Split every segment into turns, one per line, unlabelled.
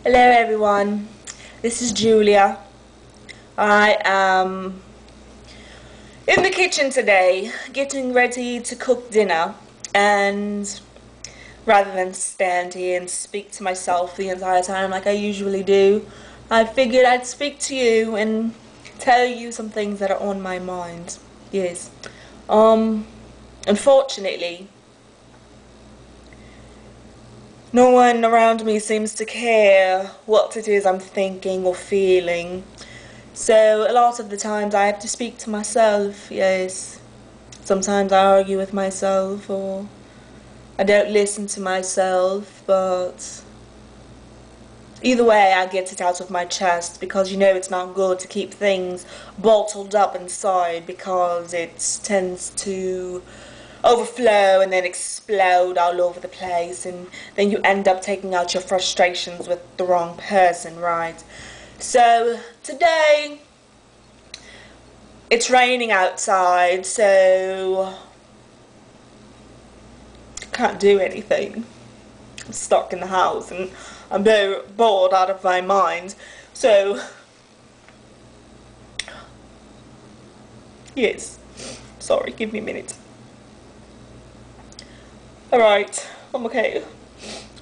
Hello everyone, this is Julia. I am in the kitchen today getting ready to cook dinner, and rather than stand here and speak to myself the entire time like I usually do, I figured I'd speak to you and tell you some things that are on my mind. Yes. Unfortunately, no one around me seems to care what it is I'm thinking or feeling. So a lot of the times I have to speak to myself, yes. Sometimes I argue with myself, or I don't listen to myself, but either way I get it out of my chest, because it's not good to keep things bottled up inside, because it tends to overflow and then explode all over the place, and then you end up taking out your frustrations with the wrong person, right? So today it's raining outside, so I can't do anything. I'm stuck in the house and I'm very bored out of my mind. So yes, sorry, give me a minute. Alright, I'm okay.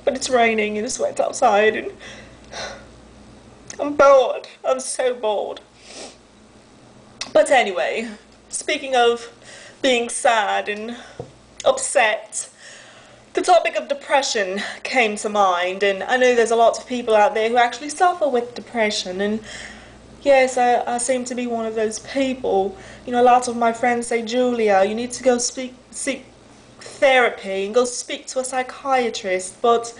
But it's raining and it's wet outside and I'm bored. I'm so bored. But anyway, speaking of being sad and upset, the topic of depression came to mind, and I know there's a lot of people out there who actually suffer with depression, and yes, I seem to be one of those people. A lot of my friends say, Julia, you need to go seek therapy and go speak to a psychiatrist, but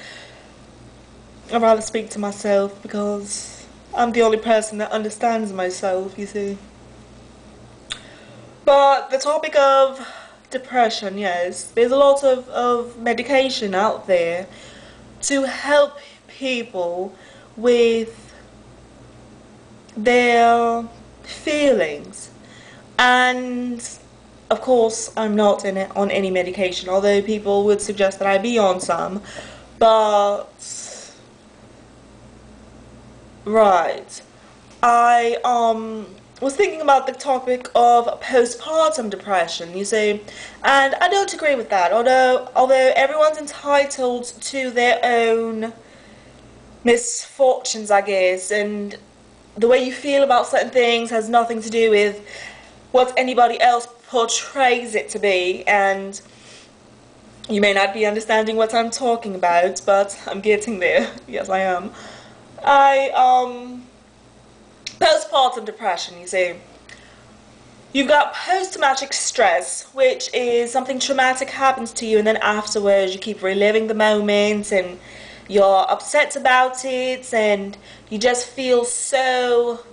I'd rather speak to myself, because I'm the only person that understands myself, you see. But the topic of depression, yes, there's a lot of medication out there to help people with their feelings. And of course, I'm not on any medication, although people would suggest that I be on some. But right, I was thinking about the topic of postpartum depression, you see, and I don't agree with that. Although everyone's entitled to their own misfortunes, I guess, and the way you feel about certain things has nothing to do with what anybody else portrays it to be, and you may not be understanding what I'm talking about, but I'm getting there. Yes, I am. Postpartum depression, you see. You've got post-traumatic stress, which is something traumatic happens to you, and then afterwards you keep reliving the moment, and you're upset about it, and you just feel so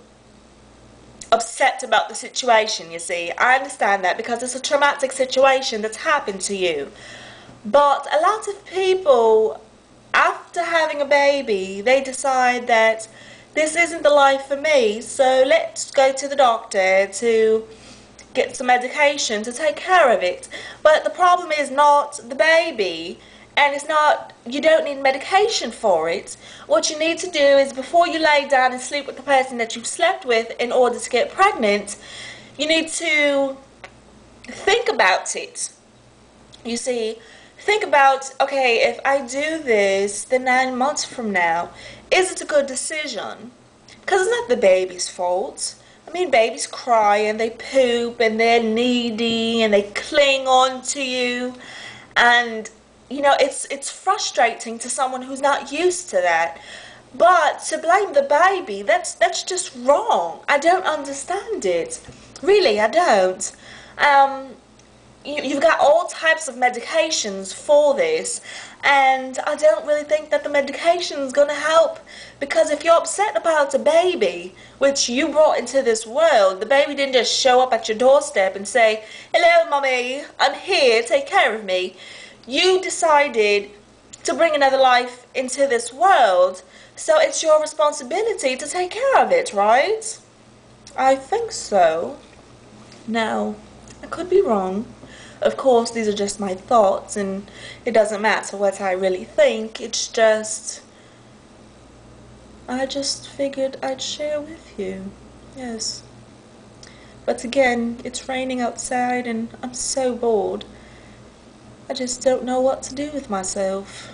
upset about the situation, you see. I understand that because it's a traumatic situation that's happened to you. But a lot of people, after having a baby, they decide that this isn't the life for me, so let's go to the doctor to get some medication to take care of it. But the problem is not the baby, and it's not, you don't need medication for it. What you need to do is, before you lay down and sleep with the person that you've slept with in order to get pregnant, you need to think about it. You see, think about, okay, if I do this, then 9 months from now, is it a good decision? Because it's not the baby's fault. I mean, babies cry and they poop and they're needy and they cling on to you, and it's frustrating to someone who's not used to that. But to blame the baby, that's just wrong. I don't understand it. Really, I don't. You've got all types of medications for this, and I don't really think that the medication is going to help, because if you're upset about a baby which you brought into this world, the baby didn't just show up at your doorstep and say, hello mommy, I'm here, take care of me. You decided to bring another life into this world, so it's your responsibility to take care of it, right? I think so. Now, I could be wrong. Of course, these are just my thoughts, and it doesn't matter what I really think. It's just I just figured I'd share with you. Yes. But again, it's raining outside and I'm so bored. I just don't know what to do with myself.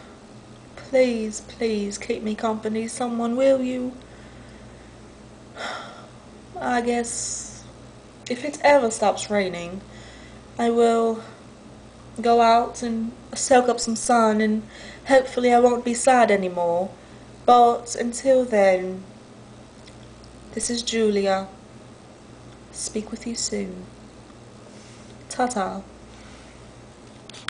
Please, please keep me company, someone, will you? I guess if it ever stops raining, I will go out and soak up some sun and hopefully I won't be sad anymore. But until then, this is Julia. Speak with you soon. Ta-ta.